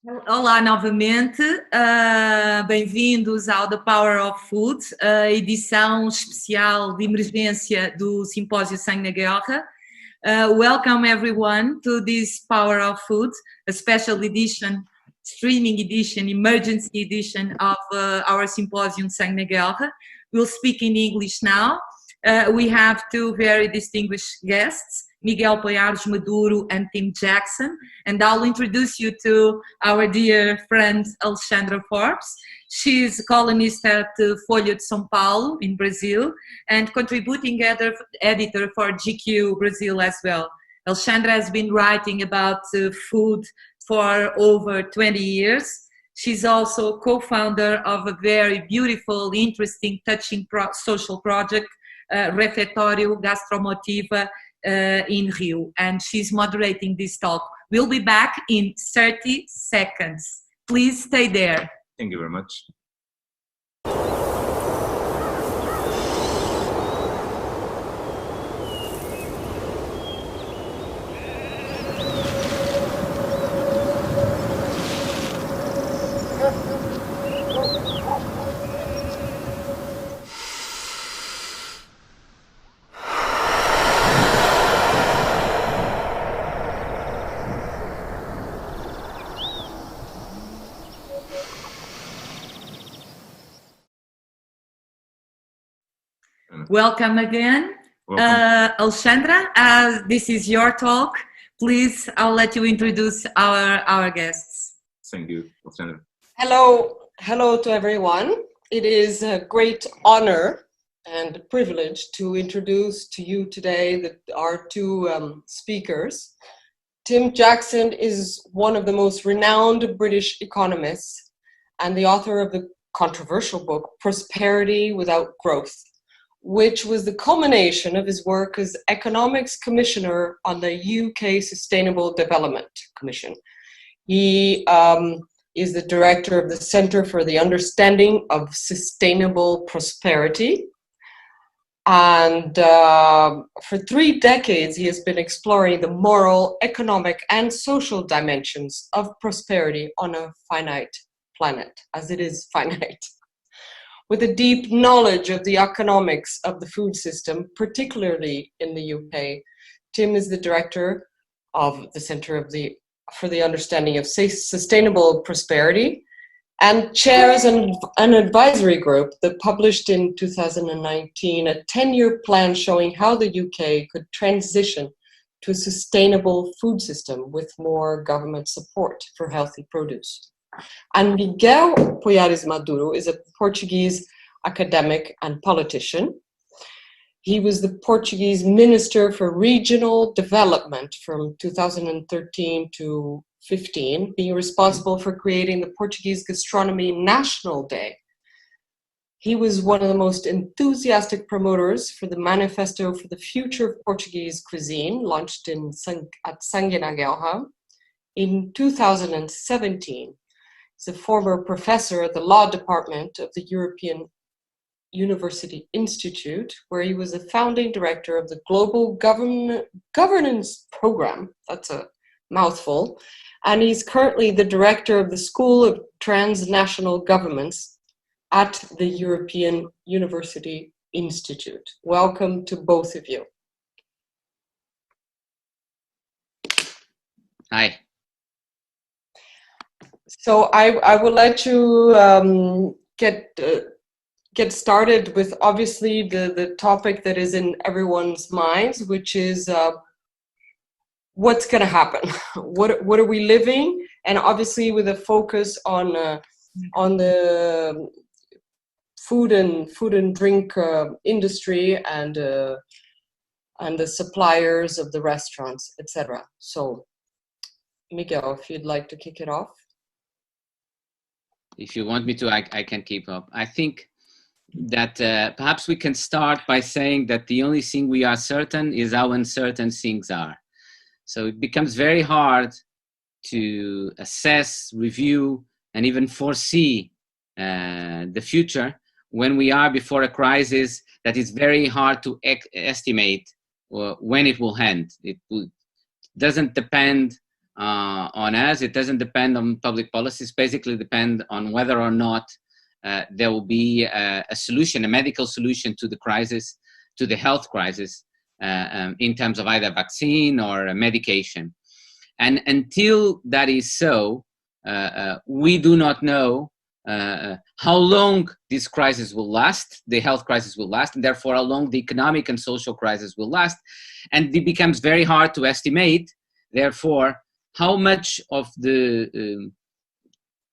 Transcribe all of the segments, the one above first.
Olá novamente, bem-vindos ao The Power of Food, a edição especial de emergência do Simpósio Sangue na Guerra. Welcome everyone to this Power of Food, a special edition, streaming edition, emergency edition of our Symposium Sangue na Guerra. We'll speak in English now. We have two very distinguished guests, Miguel Poiares, Maduro, and Tim Jackson. And I'll introduce you to our dear friend, Alexandra Forbes. She's a columnist at Folha de São Paulo in Brazil and contributing editor for GQ Brazil as well. Alexandra has been writing about food for over 20 years. She's also co-founder of a very beautiful, interesting, touching social project, Refeitório Gastromotiva, in Rio, and she's moderating this talk. We'll be back in 30 seconds. Please stay there. Thank you very much. Welcome again. Welcome. Alexandra, this is your talk. Please, I'll let you introduce our guests. Thank you, Alexandra. Hello to everyone. It is a great honor and privilege to introduce to you today our two speakers. Tim Jackson is one of the most renowned British economists and the author of the controversial book, Prosperity Without Growth, which was the culmination of his work as Economics Commissioner on the UK Sustainable Development Commission. He is the director of the Centre for the Understanding of Sustainable Prosperity. And for 3 decades, he has been exploring the moral, economic, and social dimensions of prosperity on a finite planet, as it is finite. With a deep knowledge of the economics of the food system, particularly in the UK, Tim is the director of the Centre for the Understanding of Sustainable Prosperity and chairs an advisory group that published in 2019 a 10-year plan showing how the UK could transition to a sustainable food system with more government support for healthy produce. And Miguel Poiares Maduro is a Portuguese academic and politician. He was the Portuguese Minister for Regional Development from 2013 to 15, being responsible for creating the Portuguese Gastronomy National Day. He was one of the most enthusiastic promoters for the Manifesto for the Future of Portuguese Cuisine, launched at Sangue na Guerra in 2017. He's a former professor at the law department of the European University Institute, where he was the founding director of the Global Governance Program. That's a mouthful. And he's currently the director of the School of Transnational Governments at the European University Institute. Welcome to both of you. Hi. So I will let you get started with obviously the topic that is in everyone's minds, which is what's going to happen. What are we living? And obviously with a focus on the food and drink industry and the suppliers of the restaurants, etc. So, Miguel, if you'd like to kick it off. If you want me to, I can keep up. I think that perhaps we can start by saying that the only thing we are certain is how uncertain things are. So it becomes very hard to assess, review, and even foresee the future when we are before a crisis that is very hard to estimate when it will end. It doesn't depend on us. It doesn't depend on public policies. Basically, depend on whether or not there will be a solution, a medical solution to the crisis, to the health crisis, in terms of either vaccine or a medication. And until that is so, we do not know how long this crisis will last, the health crisis will last, and therefore how long the economic and social crisis will last. And it becomes very hard to estimate, therefore, how much of the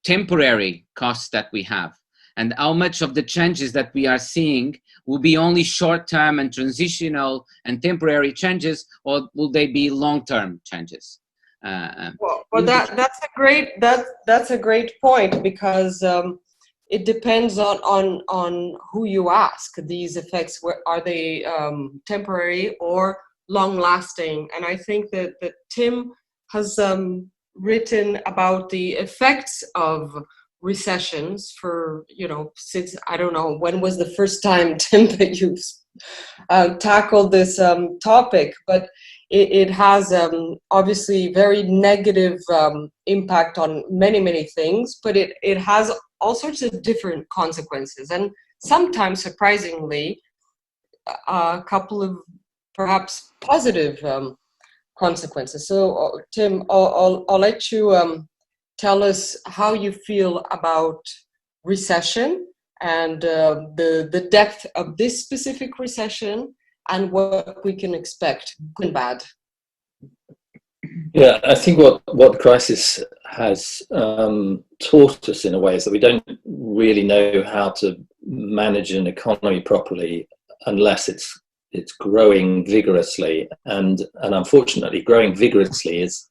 temporary costs that we have and how much of the changes that we are seeing will be only short-term and transitional and temporary changes, or will they be long-term changes? Well, that's a great point, because it depends on who you ask. These effects, are they temporary or long-lasting? And I think that Tim has written about the effects of recessions for, since, I don't know, when was the first time, Tim, that you've tackled this topic, but it has obviously very negative impact on many things, but it has all sorts of different consequences, and sometimes, surprisingly, a couple of perhaps positive consequences. So, Tim, I'll let you tell us how you feel about recession and the depth of this specific recession, and what we can expect, good and bad. Yeah, I think what crisis has taught us in a way is that we don't really know how to manage an economy properly unless it's growing vigorously, and unfortunately growing vigorously is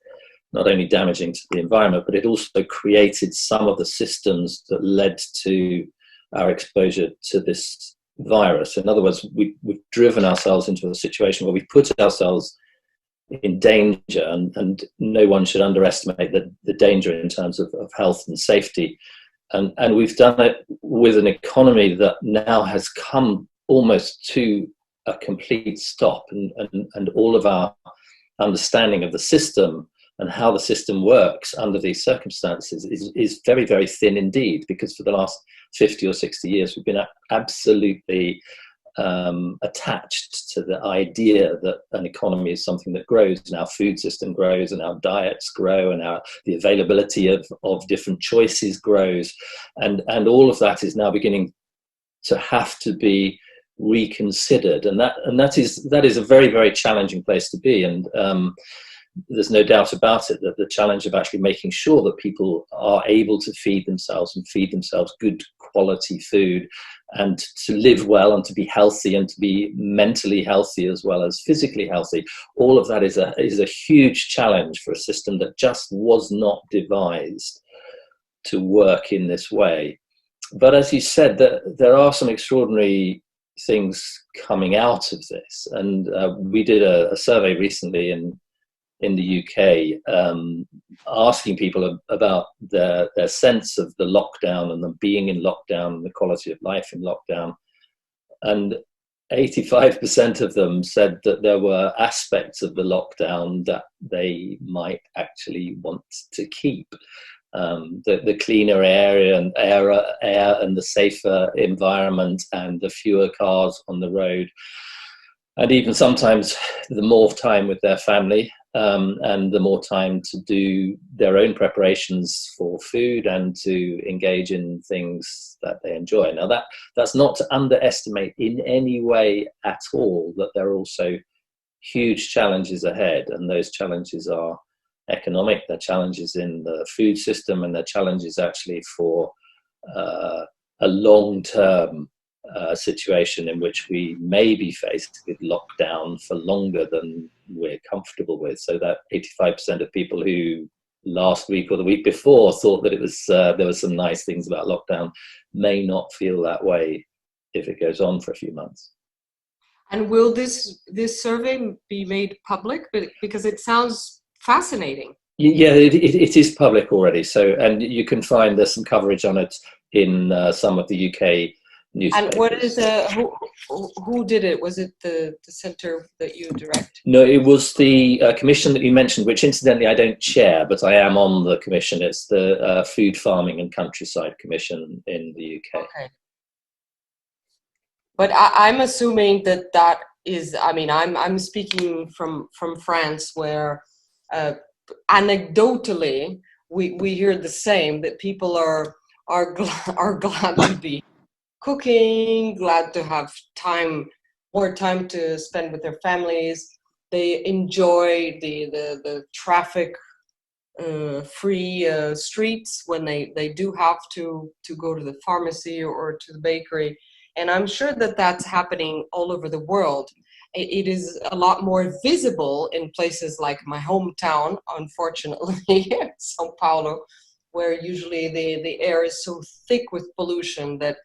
not only damaging to the environment, but it also created some of the systems that led to our exposure to this virus. In other words, we've driven ourselves into a situation where we've put ourselves in danger, and no one should underestimate the danger in terms of health and safety. And we've done it with an economy that now has come almost to a complete stop, and all of our understanding of the system and how the system works under these circumstances is very, very thin indeed, because for the last 50 or 60 years, we've been absolutely attached to the idea that an economy is something that grows, and our food system grows, and our diets grow, and the availability of different choices grows. And all of that is now beginning to have to be reconsidered. And that is a very, very challenging place to be. And there's no doubt about it that the challenge of actually making sure that people are able to feed themselves good quality food, and to live well, and to be healthy, and to be mentally healthy as well as physically healthy, all of that is a huge challenge for a system that just was not devised to work in this way. But as you said, there are some extraordinary things coming out of this, and we did a survey recently in the UK, asking people about their sense of the lockdown and them being in lockdown and the quality of life in lockdown. And 85% of them said that there were aspects of the lockdown that they might actually want to keep. The cleaner air and the safer environment, and the fewer cars on the road, and even sometimes the more time with their family, and the more time to do their own preparations for food and to engage in things that they enjoy. Now that's not to underestimate in any way at all that there are also huge challenges ahead, and those challenges are economic, they're challenges in the food system, and they're challenges actually for a long-term situation in which we may be faced with lockdown for longer than we're comfortable with. So that 85% of people who last week or the week before thought that it was there were some nice things about lockdown may not feel that way if it goes on for a few months. And will this survey be made public? Because it sounds fascinating. Yeah, it is public already. So, and you can find there's some coverage on it in some of the UK newspapers. And what is who did it? Was it the center that you direct? No, it was the commission that you mentioned, which incidentally I don't chair, but I am on the commission. It's the Food, Farming and Countryside Commission in the UK. Okay. But I'm assuming that that is, I mean, I'm speaking from France, where anecdotally we hear the same, that people are glad to be cooking, glad to have more time to spend with their families. They enjoy the traffic free streets when they do have to go to the pharmacy or to the bakery. And I'm sure that that's happening all over the world. It is a lot more visible in places like my hometown, unfortunately, Sao Paulo, where usually the air is so thick with pollution that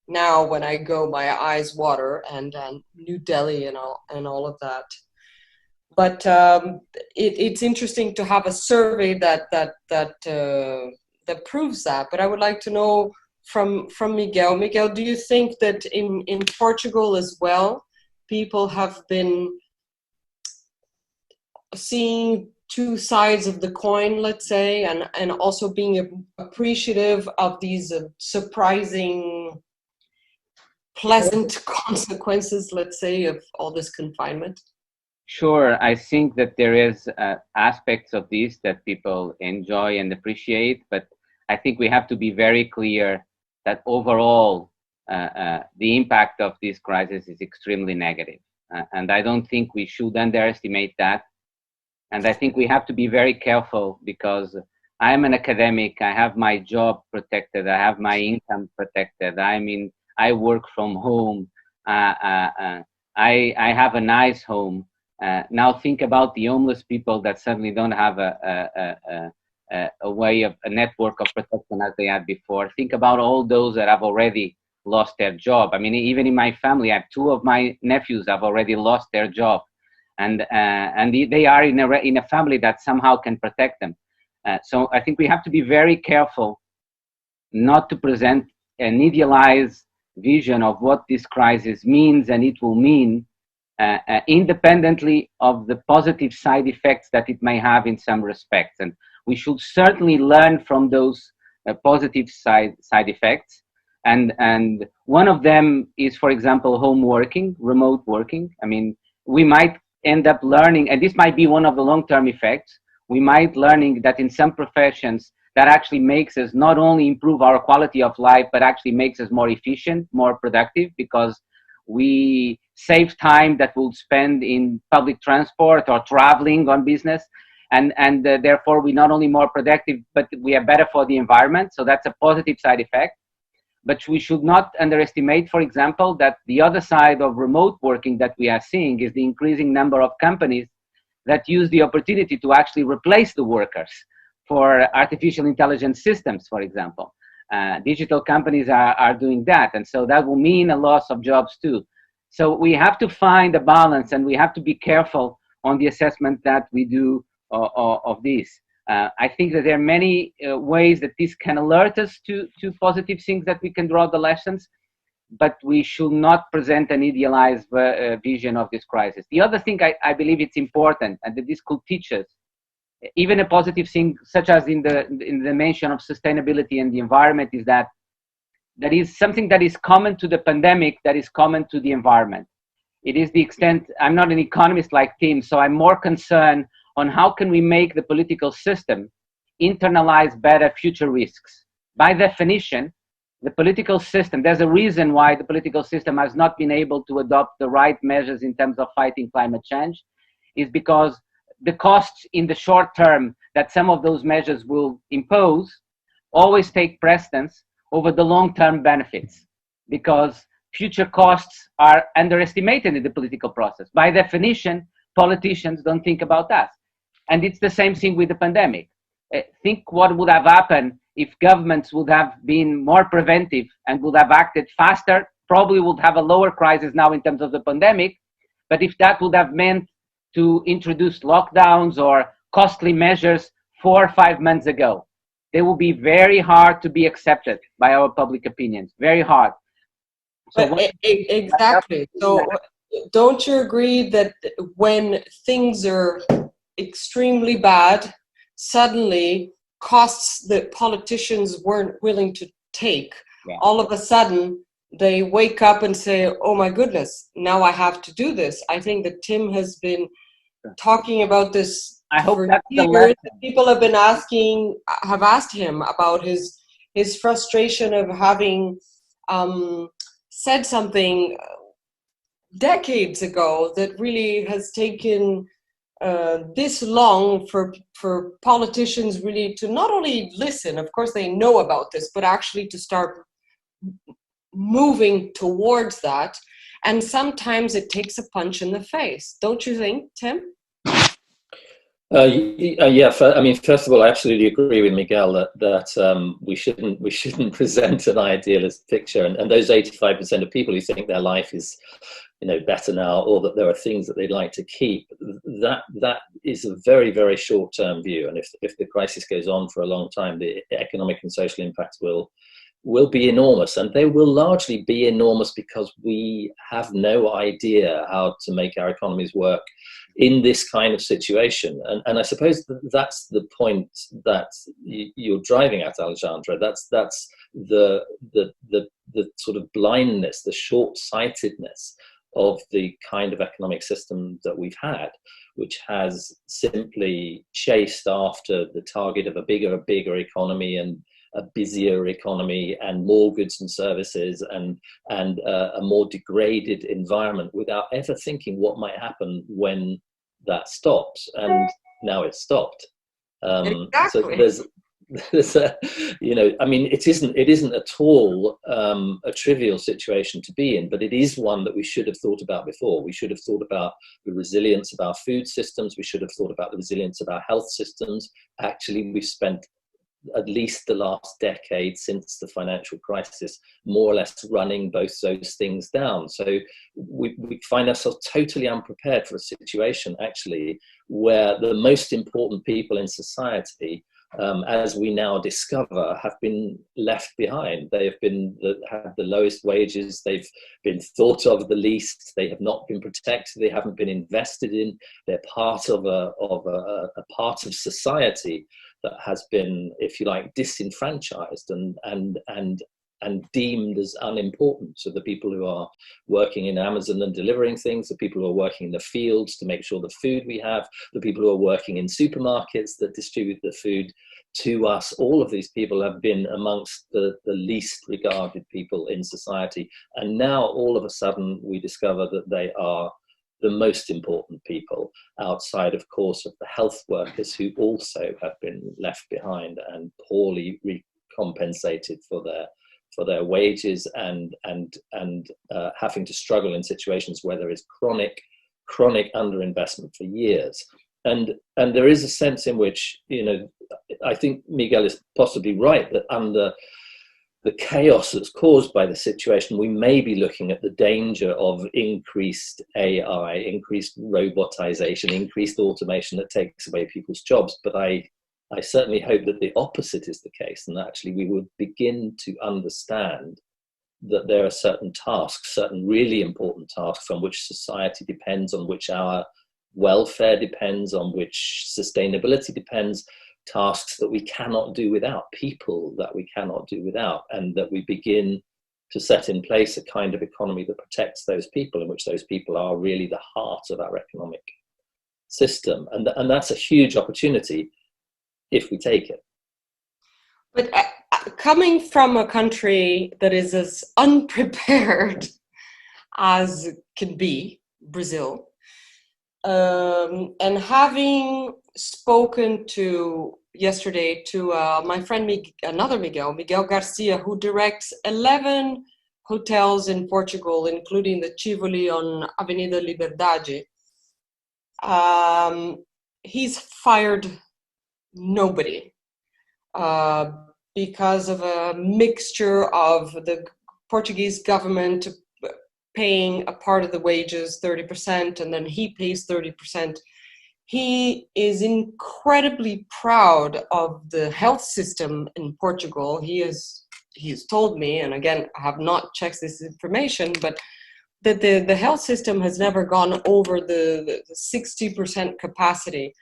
now when I go, my eyes water, and New Delhi and all of that. But it's interesting to have a survey that proves that. But I would like to know from Miguel. Miguel, do you think that in Portugal as well, people have been seeing two sides of the coin, let's say, and also being appreciative of these surprising, pleasant consequences, let's say, of all this confinement? Sure, I think that there is aspects of this that people enjoy and appreciate, but I think we have to be very clear that overall the impact of this crisis is extremely negative. And I don't think we should underestimate that. And I think we have to be very careful, because I am an academic, I have my job protected, I have my income protected, I work from home, I have a nice home. Now think about the homeless people that suddenly don't have a network of protection as they had before. Think about all those that have already lost their job. I mean, even in my family, I have two of my nephews have already lost their job, and they are in a family that somehow can protect them. So I think we have to be very careful not to present an idealized vision of what this crisis means and it will mean, independently of the positive side effects that it may have in some respects. And we should certainly learn from those positive side effects. And one of them is, for example, home working, remote working. I mean, we might end up learning, and this might be one of the long-term effects, we might learning that in some professions that actually makes us not only improve our quality of life, but actually makes us more efficient, more productive, because we save time that we'll spend in public transport or traveling on business. And therefore, we're not only more productive, but we are better for the environment. So that's a positive side effect. But we should not underestimate, for example, that the other side of remote working that we are seeing is the increasing number of companies that use the opportunity to actually replace the workers for artificial intelligence systems, for example. Digital companies are doing that. And so that will mean a loss of jobs too. So we have to find a balance, and we have to be careful on the assessment that we do of this. I think that there are many ways that this can alert us to positive things that we can draw the lessons, but we should not present an idealized vision of this crisis. The other thing I believe it's important, and that this could teach us, even a positive thing, such as in the dimension of sustainability and the environment, is that that is something that is common to the pandemic, that is common to the environment. It is the extent, I'm not an economist like Tim, so I'm more concerned on how can we make the political system internalize better future risks. By definition, the political system, there's a reason why the political system has not been able to adopt the right measures in terms of fighting climate change, is because the costs in the short term that some of those measures will impose always take precedence over the long-term benefits, because future costs are underestimated in the political process. By definition, politicians don't think about that. And it's the same thing with the pandemic. Think what would have happened if governments would have been more preventive and would have acted faster. Probably would have a lower crisis now in terms of the pandemic. But if that would have meant to introduce lockdowns or costly measures 4 or 5 months ago, they will be very hard to be accepted by our public opinions, very hard. So Exactly. So don't you agree that when things are extremely bad, suddenly costs that politicians weren't willing to take, all of a sudden they wake up and say, oh my goodness, now I have to do this. I think that Tim has been talking about this for years. People have been have asked him about his frustration of having said something decades ago that really has taken this long for politicians really to not only listen, of course they know about this, but actually to start moving towards that. And sometimes it takes a punch in the face, don't you think, Tim? Yeah. I mean, first of all, I absolutely agree with Miguel that we shouldn't present an idealist picture, and those 85% of people who think their life is, better now, or that there are things that they'd like to keep, that is a very, very short-term view. And if the crisis goes on for a long time, the economic and social impacts will be enormous, and they will largely be enormous because we have no idea how to make our economies work in this kind of situation. And I suppose that's the point that you're driving at, Alejandra. That's the sort of blindness, the short-sightedness of the kind of economic system that we've had, which has simply chased after the target of a bigger economy, and a busier economy, and more goods and services, and a more degraded environment, without ever thinking what might happen when that stops. And now it's stopped. Exactly. So there's a, I mean, it isn't at all a trivial situation to be in, but it is one that we should have thought about before. We should have thought about the resilience of our food systems. We should have thought about the resilience of our health systems. Actually, we've spent at least the last decade since the financial crisis more or less running both those things down. So we find ourselves totally unprepared for a situation, actually, where the most important people in society, as we now discover, have been left behind. They have had the lowest wages. They've been thought of the least. They have not been protected. They haven't been invested in. They're part of a part of society that has been, if you like, disenfranchised and deemed as unimportant. So the people who are working in Amazon and delivering things, the people who are working in the fields to make sure the food we have, the people who are working in supermarkets that distribute the food to us, all of these people have been amongst the least regarded people in society. And now all of a sudden we discover that they are the most important people, outside, of course, of the health workers, who also have been left behind and poorly recompensated for their wages, and having to struggle in situations where there is chronic underinvestment for years. And there is a sense in which, I think Miguel is possibly right, that under the chaos that's caused by the situation, we may be looking at the danger of increased AI, increased robotization, increased automation that takes away people's jobs. But I certainly hope that the opposite is the case, and that actually we would begin to understand that there are certain tasks, certain really important tasks on which society depends, on which our welfare depends, on which sustainability depends, tasks that we cannot do without, people that we cannot do without, and that we begin to set in place a kind of economy that protects those people, in which those people are really the heart of our economic system. And that's a huge opportunity if we take it. But coming from a country that is as unprepared as can be, Brazil, and having spoken yesterday to my friend another Miguel Garcia, who directs 11 hotels in Portugal, including the Tivoli on Avenida Liberdade, he's fired nobody because of a mixture of the Portuguese government paying a part of the wages, 30%, and then he pays 30%. He is incredibly proud of the health system in Portugal. He is he's told me, and again, I have not checked this information, but that the health system has never gone over the 60% capacity.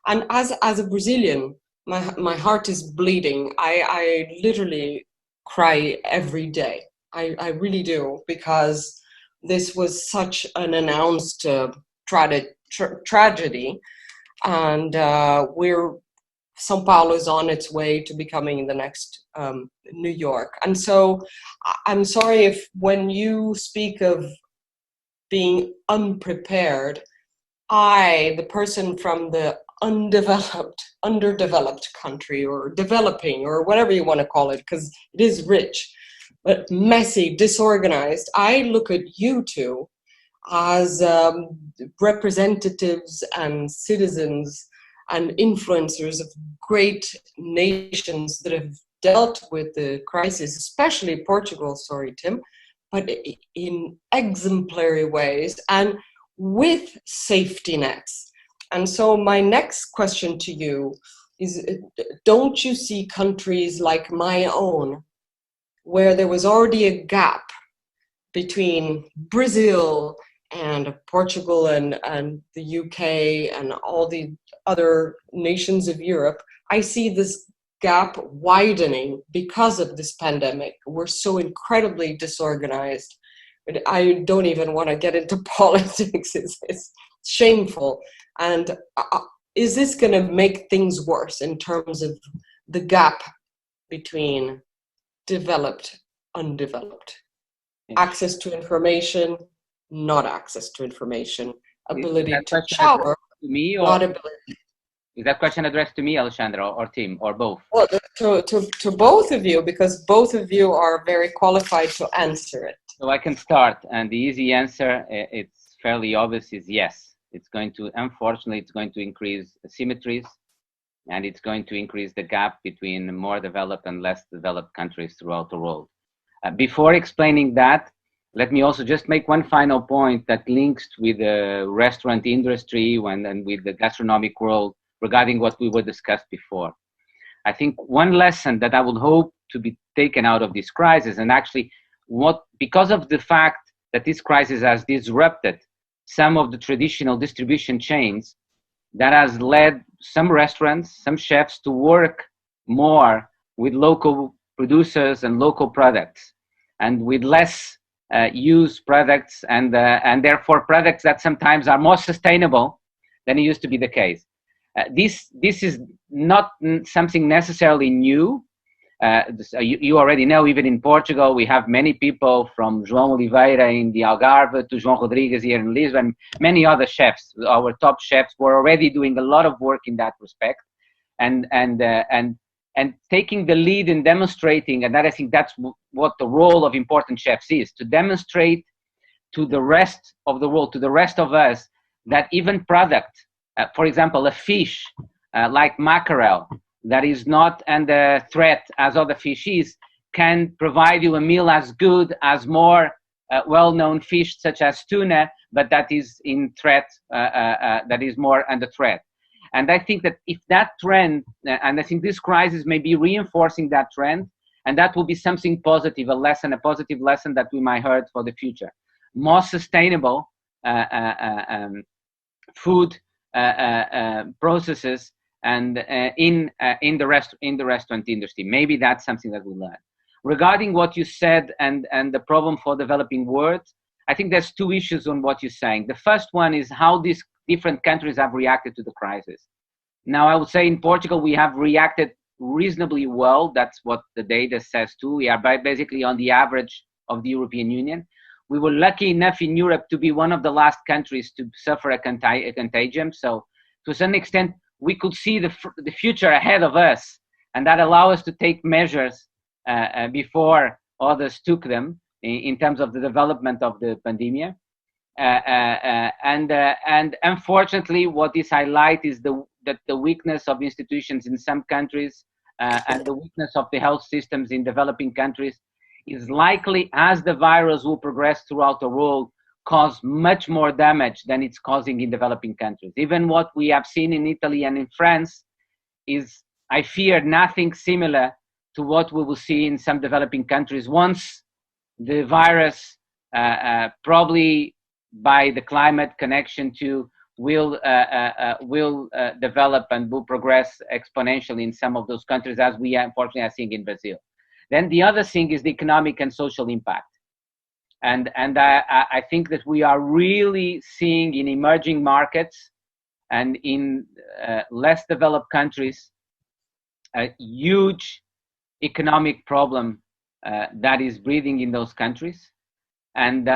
And as a Brazilian, my heart is bleeding. I literally cry every day. I really do, because this was such an announced tragedy, and São Paulo is on its way to becoming the next New York. And so I'm sorry if when you speak of being unprepared, the person from the underdeveloped country, or developing, or whatever you want to call it, because it is rich, but messy, disorganized, I look at you two as representatives and citizens and influencers of great nations that have dealt with the crisis, especially Portugal, sorry, Tim, but in exemplary ways and with safety nets. And so my next question to you is, don't you see countries like my own, where there was already a gap between Brazil and Portugal and the UK and all the other nations of Europe? I see this gap widening because of this pandemic. We're so incredibly disorganized. I don't even want to get into politics. It's shameful. And is this going to make things worse in terms of the gap between developed, undeveloped? Access to information, not access to information, ability to shower, to me, or not ability. is that question addressed to me, Alexandra, or Tim, or both? Well, to both of you, because both of you are very qualified to answer it. So I can start, and the easy answer, it's fairly obvious, is yes. It's going to, unfortunately, it's going to increase asymmetries, and it's going to increase the gap between more developed and less developed countries throughout the world. Before explaining that, let me also just make one final point that links with the restaurant industry and with the gastronomic world regarding what we were discussed before. I think one lesson that I would hope to be taken out of this crisis, and actually because of the fact that this crisis has disrupted some of the traditional distribution chains, that has led some restaurants, some chefs to work more with local producers and local products, and with less used products, and therefore products that sometimes are more sustainable than it used to be the case. This is not something necessarily new. You already know, even in Portugal, we have many people from João Oliveira in the Algarve to João Rodrigues here in Lisbon, many other chefs. Our top chefs were already doing a lot of work in that respect, and taking the lead in demonstrating, and that I think that's what the role of important chefs is, to demonstrate to the rest of the world, to the rest of us, that even product, for example, a fish like mackerel, that is not under threat as other fish is, can provide you a meal as good as more well-known fish such as tuna, but that is in threat, that is more under threat. And I think that if that trend, and I think this crisis may be reinforcing that trend, and that will be something positive, a positive lesson that we might heard for the future. More sustainable food processes and in the restaurant industry. Maybe that's something that we learn. Regarding what you said and the problem for developing world, I think there's two issues on what you're saying. The first one is how these different countries have reacted to the crisis. Now, I would say in Portugal, we have reacted reasonably well. That's what the data says too. We are basically on the average of the European Union. We were lucky enough in Europe to be one of the last countries to suffer a contagion. So to some extent, we could see the future ahead of us, and that allowed us to take measures before others took them in terms of the development of the pandemic. And unfortunately, what this highlights is that the weakness of institutions in some countries and the weakness of the health systems in developing countries is likely, as the virus will progress throughout the world, cause much more damage than it's causing in developing countries. Even what we have seen in Italy and in France is, I fear, nothing similar to what we will see in some developing countries once the virus, probably by the climate connection to, will develop and will progress exponentially in some of those countries, as we unfortunately are seeing in Brazil. Then the other thing is the economic and social impact. And I think that we are really seeing in emerging markets and in less developed countries a huge economic problem that is breathing in those countries. And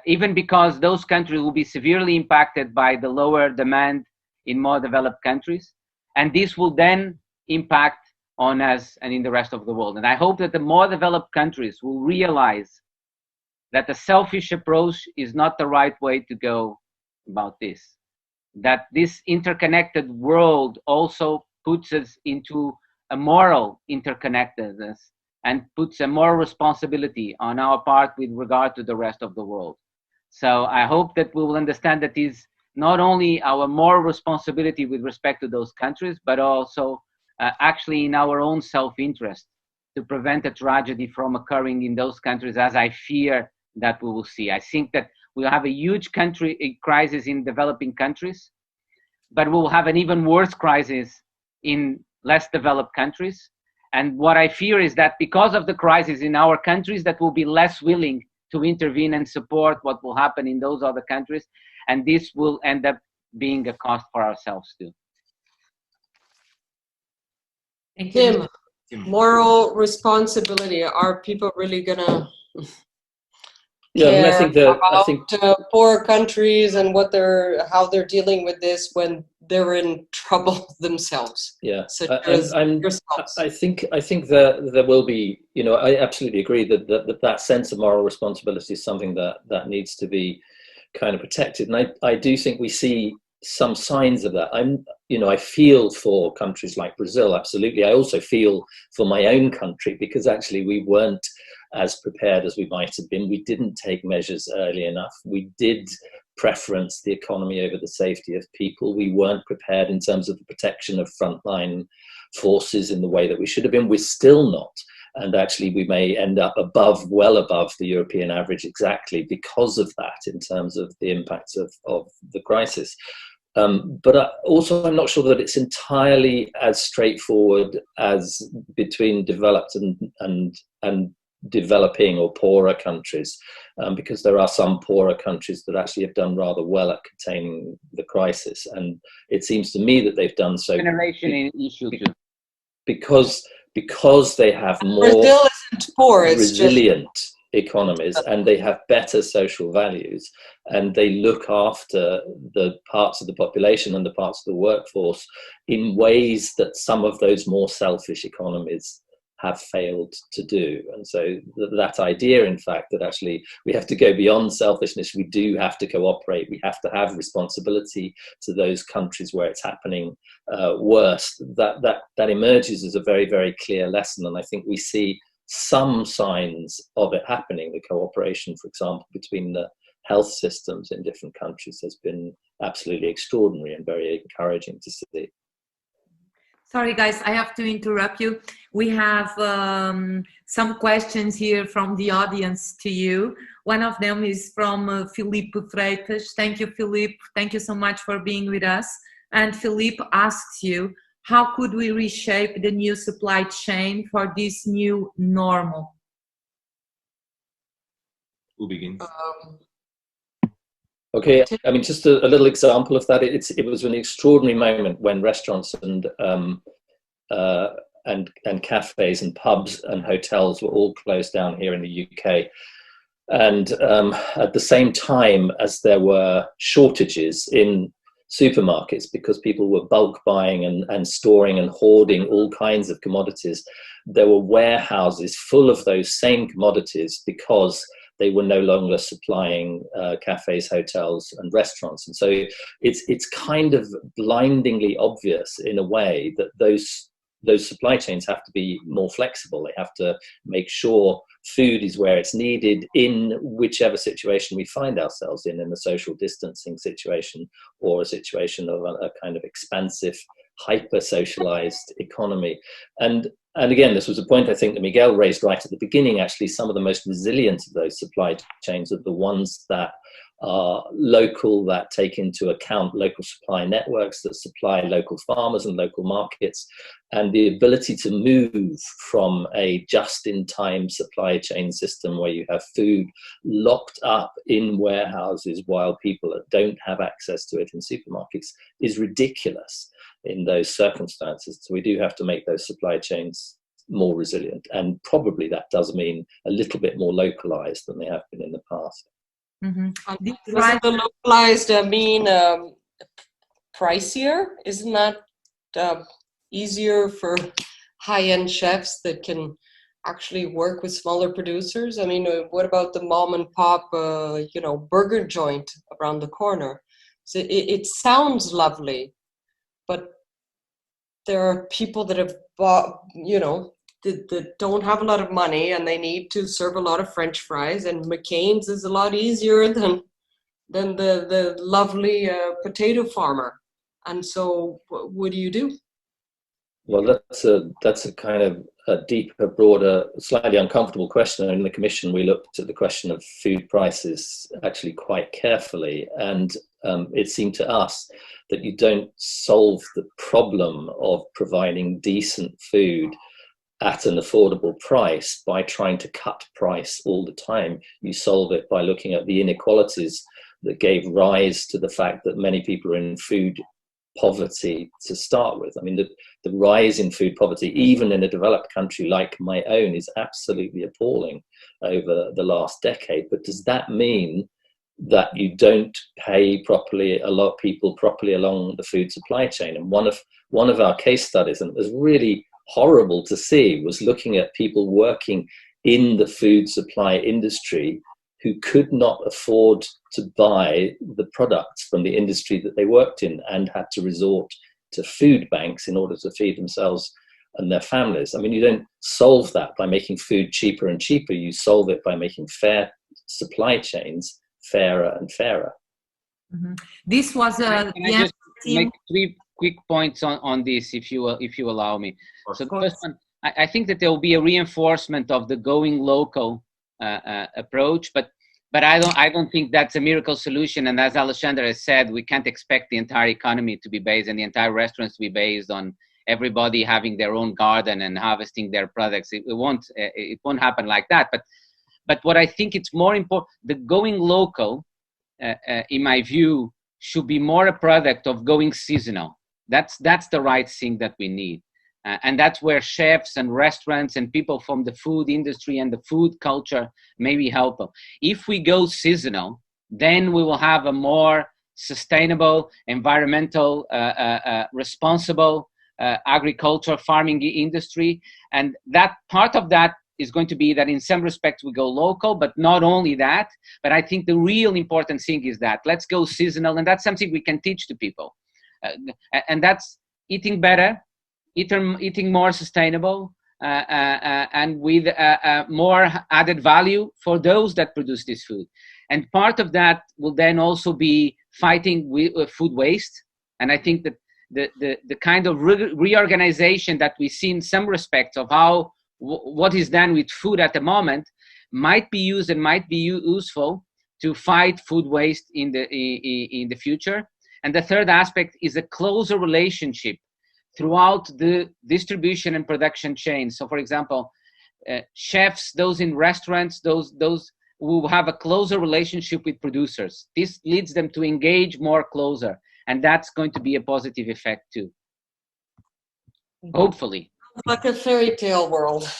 even because those countries will be severely impacted by the lower demand in more developed countries, and this will then impact on us and in the rest of the world. And I hope that the more developed countries will realize that the selfish approach is not the right way to go about this, that this interconnected world also puts us into a moral interconnectedness and puts a moral responsibility on our part with regard to the rest of the world. So I hope that we will understand that is not only our moral responsibility with respect to those countries, but also actually in our own self-interest to prevent a tragedy from occurring in those countries, as I fear that we will see. I think that we'll have a huge crisis in developing countries, but we'll have an even worse crisis in less developed countries. And what I fear is that because of the crisis in our countries, that will be less willing to intervene and support what will happen in those other countries. And this will end up being a cost for ourselves too. Thank you. Tim, moral responsibility. Are people really gonna Yeah, care about poor countries and how they're dealing with this when they're in trouble themselves? Yeah, yourselves. I think that there will be, I absolutely agree that sense of moral responsibility is something that needs to be kind of protected. And I do think we see some signs of that. I feel for countries like Brazil, absolutely. I also feel for my own country, because actually we weren't as prepared as we might have been. We didn't take measures early enough. We did preference the economy over the safety of people. We weren't prepared in terms of the protection of frontline forces in the way that we should have been. We're still not. And actually we may end up well above the European average exactly because of that in terms of the impacts of the crisis. But also I'm not sure that it's entirely as straightforward as between developed and developing or poorer countries, because there are some poorer countries that actually have done rather well at containing the crisis. And it seems to me that they've done so because they have more Brazil isn't poor, it's resilient economies, and they have better social values, and they look after the parts of the population and the parts of the workforce in ways that some of those more selfish economies have failed to do. And so that idea, in fact, that actually we have to go beyond selfishness, we do have to cooperate, we have to have responsibility to those countries where it's happening worse, that emerges as a very, very clear lesson. And I think we see some signs of it happening. The cooperation, for example, between the health systems in different countries has been absolutely extraordinary and very encouraging to see. Sorry, guys, I have to interrupt you. We have some questions here from the audience to you. One of them is from Filipe Freitas. Thank you, Filipe. Thank you so much for being with us. And Filipe asks you, how could we reshape the new supply chain for this new normal? Who begins? Okay, I mean, just a little example of that. It was an extraordinary moment when restaurants and cafes and pubs and hotels were all closed down here in the UK. And at the same time as there were shortages in supermarkets because people were bulk buying and storing and hoarding all kinds of commodities, there were warehouses full of those same commodities because they were no longer supplying cafes, hotels, and restaurants. And so it's kind of blindingly obvious in a way that those supply chains have to be more flexible. They have to make sure food is where it's needed in whichever situation we find ourselves in a social distancing situation or a situation of a kind of expansive hyper-socialized economy. And again, this was a point I think that Miguel raised right at the beginning. Actually, some of the most resilient of those supply chains are the ones that are local, that take into account local supply networks, that supply local farmers and local markets, and the ability to move from a just-in-time supply chain system where you have food locked up in warehouses while people don't have access to it in supermarkets is ridiculous in those circumstances. So we do have to make those supply chains more resilient, and probably that does mean a little bit more localized than they have been in the past. Mm-hmm. Doesn't the localized mean pricier? Isn't that easier for high-end chefs that can actually work with smaller producers? I mean, what about the mom and pop, burger joint around the corner? So it sounds lovely, but there are people that have bought, that don't have a lot of money and they need to serve a lot of French fries, and McCain's is a lot easier than the lovely potato farmer. And so what do you do? Well, that's a kind of a deeper, broader, slightly uncomfortable question. In the Commission, we looked at the question of food prices actually quite carefully, and it seemed to us that you don't solve the problem of providing decent food at an affordable price by trying to cut price all the time. You solve it by looking at the inequalities that gave rise to the fact that many people are in food poverty to start with. I mean, the rise in food poverty, even in a developed country like my own, is absolutely appalling over the last decade. But does that mean that you don't pay properly, a lot of people properly along the food supply chain? And one of our case studies, and it was really horrible to see, was looking at people working in the food supply industry who could not afford to buy the products from the industry that they worked in and had to resort to food banks in order to feed themselves and their families. I mean, you don't solve that by making food cheaper and cheaper. You solve it by making fair supply chains fairer and fairer. Mm-hmm. This was Can I just make 3 quick points on this, if you allow me? So the first one, I think that there will be a reinforcement of the going local approach, but I don't think that's a miracle solution. And as Alexandra has said, we can't expect the entire economy to be based and the entire restaurants to be based on everybody having their own garden and harvesting their products. It won't happen like that. But what I think it's more important, the going local, in my view, should be more a product of going seasonal. That's the right thing that we need. And that's where chefs and restaurants and people from the food industry and the food culture maybe help them. If we go seasonal, then we will have a more sustainable, environmental, responsible agriculture, farming industry. And that part of that is going to be that in some respects we go local, but not only that, but I think the real important thing is that let's go seasonal, and that's something we can teach to people. And that's eating better, eating more sustainable, and with more added value for those that produce this food. And part of that will then also be fighting with food waste. And I think that the kind of reorganization that we see in some respects of how what is done with food at the moment might be used and might be useful to fight food waste in the future. And the third aspect is a closer relationship throughout the distribution and production chain. So, for example, chefs, those in restaurants, those who have a closer relationship with producers. This leads them to engage more closer, and that's going to be a positive effect too. Hopefully. Like a fairy tale world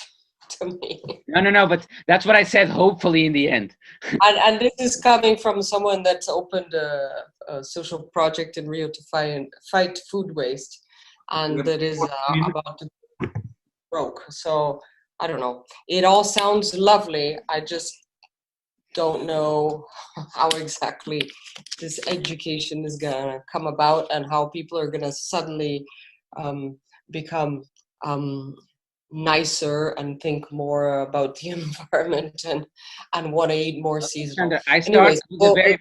to me. No, but that's what I said, hopefully in the end. And this is coming from someone that's opened a social project in Rio to fight food waste, and that is about to broke. So I don't know. It all sounds lovely. I just don't know how exactly this education is gonna come about and how people are gonna suddenly become nicer and think more about the environment and want to eat more seasonal. I started with the very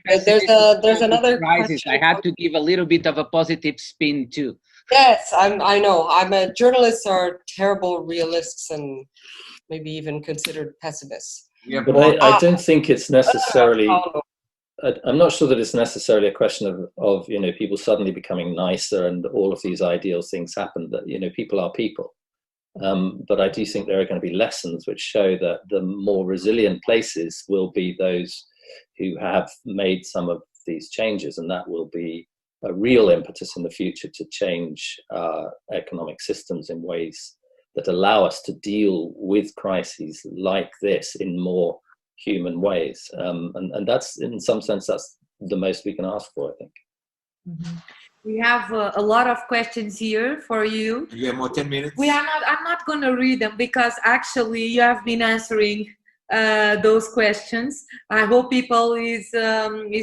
there's another question. I had to give a little bit of a positive spin too. Yes, I know. Journalists are terrible realists and maybe even considered pessimists. Yeah, But I don't think it's necessarily. Paulo. I'm not sure that it's necessarily a question of people suddenly becoming nicer and all of these ideal things happen. That people are people, but I do think there are going to be lessons which show that the more resilient places will be those who have made some of these changes, and that will be a real impetus in the future to change economic systems in ways that allow us to deal with crises like this in more human ways, and that's, in some sense, that's the most we can ask for, I think. Mm-hmm. We have a lot of questions here for you. You have more 10 minutes. I'm not going to read them because actually you have been answering those questions. I hope people is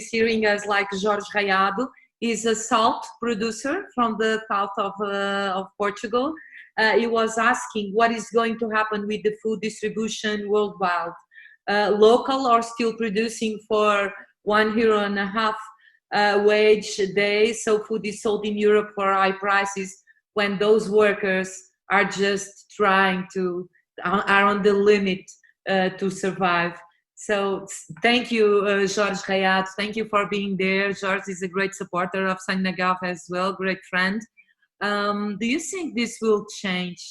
hearing us, like Jorge Raiado. He's a salt producer from the south of Portugal. He was asking what is going to happen with the food distribution worldwide. Local are still producing for €1.50 wage a day, so food is sold in Europe for high prices when those workers are just are on the limit to survive. So thank you, Jorge Raiado. Thank you for being there. Jorge is a great supporter of Sangue na Garrafa as well, great friend. Do you think this will change?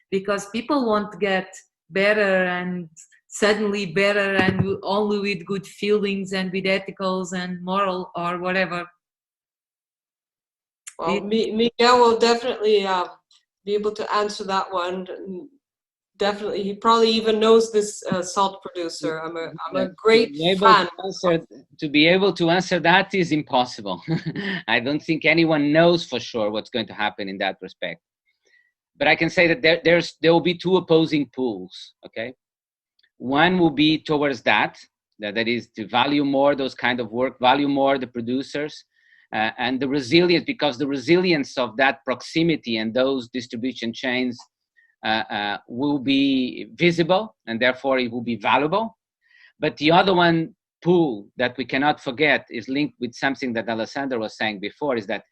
Because people want to get better and suddenly better and only with good feelings and with ethicals and moral or whatever. Well, Miguel will definitely be able to answer that one. Definitely, he probably even knows this salt producer. I'm a great fan. To be able to answer that is impossible. I don't think anyone knows for sure what's going to happen in that respect. But I can say that there will be two opposing pools. Okay. One will be towards that is to value more those kind of work, value more the producers, and the resilience, because the resilience of that proximity and those distribution chains will be visible, and therefore it will be valuable. But the other one pool that we cannot forget is linked with something that Alessandra was saying before, is that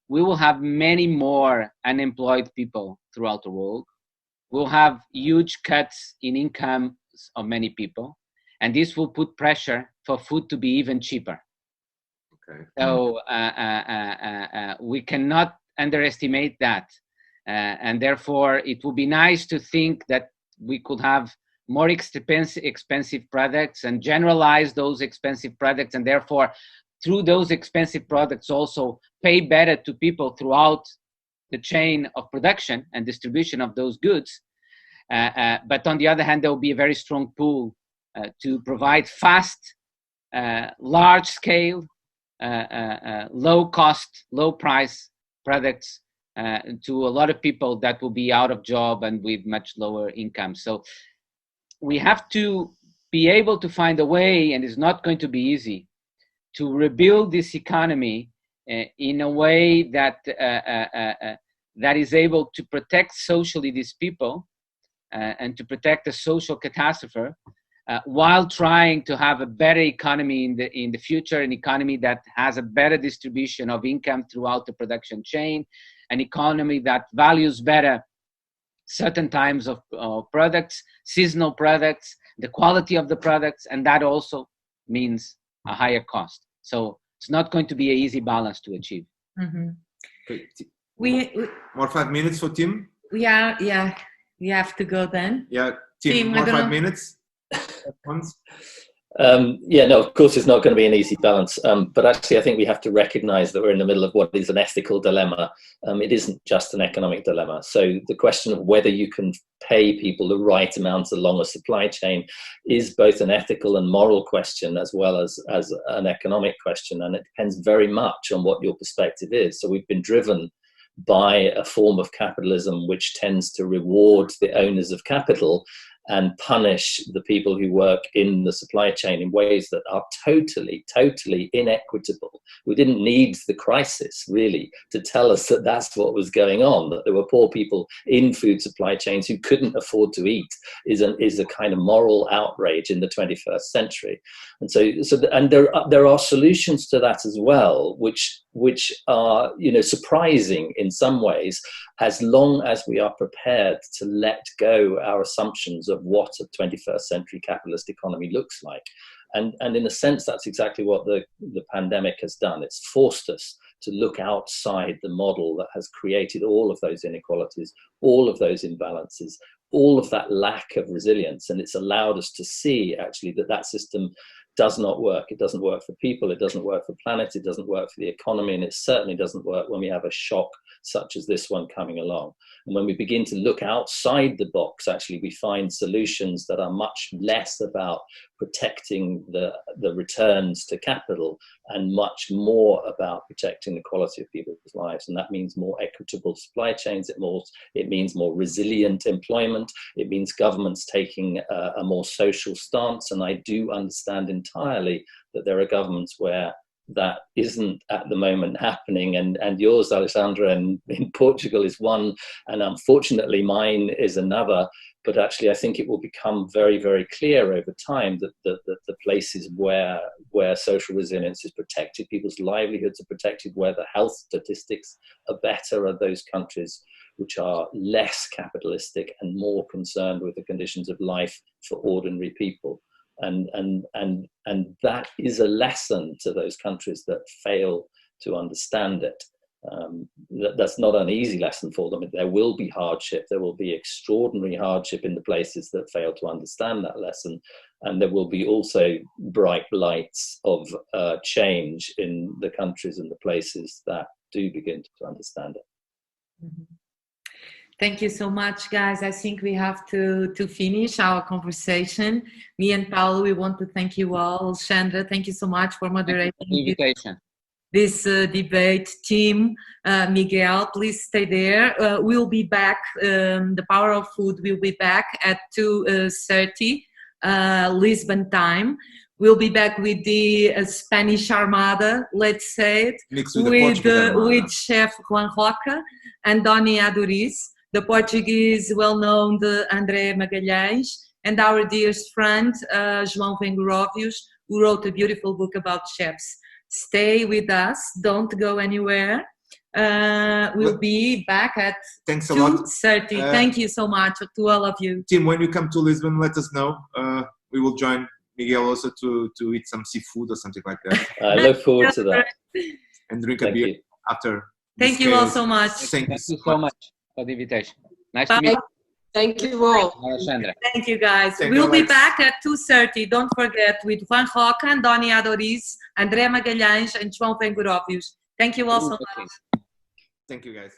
we will have many more unemployed people throughout the world. We'll have huge cuts in income of many people, and this will put pressure for food to be even cheaper. Okay. So we cannot underestimate that, and therefore it would be nice to think that we could have more expensive products and generalize those expensive products, and therefore through those expensive products also pay better to people throughout the chain of production and distribution of those goods. But on the other hand, there will be a very strong pull to provide fast, large scale, low cost, low price products to a lot of people that will be out of job and with much lower income. So we have to be able to find a way, and it's not going to be easy, to rebuild this economy in a way that that is able to protect socially these people and to protect the social catastrophe, while trying to have a better economy in the future, an economy that has a better distribution of income throughout the production chain, an economy that values better certain types of products, seasonal products, the quality of the products, and that also means a higher cost. So it's not going to be an easy balance to achieve. Mm-hmm. Okay. More 5 minutes for Tim? Yeah. We have to go then. Yeah, Tim, more 5 minutes? No, of course it's not going to be an easy balance, but actually I think we have to recognize that we're in the middle of what is an ethical dilemma. It isn't just an economic dilemma. So the question of whether you can pay people the right amount along a supply chain is both an ethical and moral question, as well as an economic question, and it depends very much on what your perspective is. So we've been driven by a form of capitalism which tends to reward the owners of capital and punish the people who work in the supply chain in ways that are totally inequitable. We didn't need the crisis, really, to tell us that that's what was going on, that there were poor people in food supply chains who couldn't afford to eat is a kind of moral outrage in the 21st century. And so there are solutions to that as well, which which are, you know, surprising in some ways, as long as we are prepared to let go our assumptions of what a 21st century capitalist economy looks like. And in a sense, that's exactly what the pandemic has done. It's forced us to look outside the model that has created all of those inequalities, all of those imbalances, all of that lack of resilience. And it's allowed us to see actually that that system does not work. It doesn't work for people, it doesn't work for planet, it doesn't work for the economy, and it certainly doesn't work when we have a shock such as this one coming along. And when we begin to look outside the box, actually we find solutions that are much less about protecting the returns to capital and much more about protecting the quality of people's lives. And that means more equitable supply chains, it means more resilient employment, it means governments taking a more social stance. And I do understand entirely that there are governments where that isn't at the moment happening, and yours, Alexandra, in Portugal is one, and unfortunately mine is another. But actually I think it will become very, very clear over time that the places where social resilience is protected, people's livelihoods are protected, where the health statistics are better, are those countries which are less capitalistic and more concerned with the conditions of life for ordinary people. And that is a lesson to those countries that fail to understand it. That's not an easy lesson for them. There will be hardship. There will be extraordinary hardship in the places that fail to understand that lesson. And there will be also bright lights of change in the countries and the places that do begin to understand it. Mm-hmm. Thank you so much, guys. I think we have to finish our conversation. Me and Paulo, we want to thank you all. Sandra, thank you so much for moderating the invitation. This debate. Team, Miguel, please stay there. We'll be back. The Power of Food will be back at 2:30 Lisbon time. We'll be back with the Spanish Armada, let's say it, with Chef Juan Roca and Doni Aduriz, the Portuguese well-known André Magalhães, and our dearest friend, João Vengurovius, who wrote a beautiful book about chefs. Stay with us, don't go anywhere. We'll be back at 2:30. Thank you so much to all of you. Tim, when you come to Lisbon, let us know. We will join Miguel also to eat some seafood or something like that. I look forward to that. And drink a beer after. Thank you all so much. Thank you so much for the invitation. Nice to meet you. Thank you all. Alexandra. Thank you, guys. We'll be back at 2:30. Don't forget, with Juan Roca and Doni Aduriz, André Magalhães, and João Vengurovius. Thank you all so much. Thank you, guys.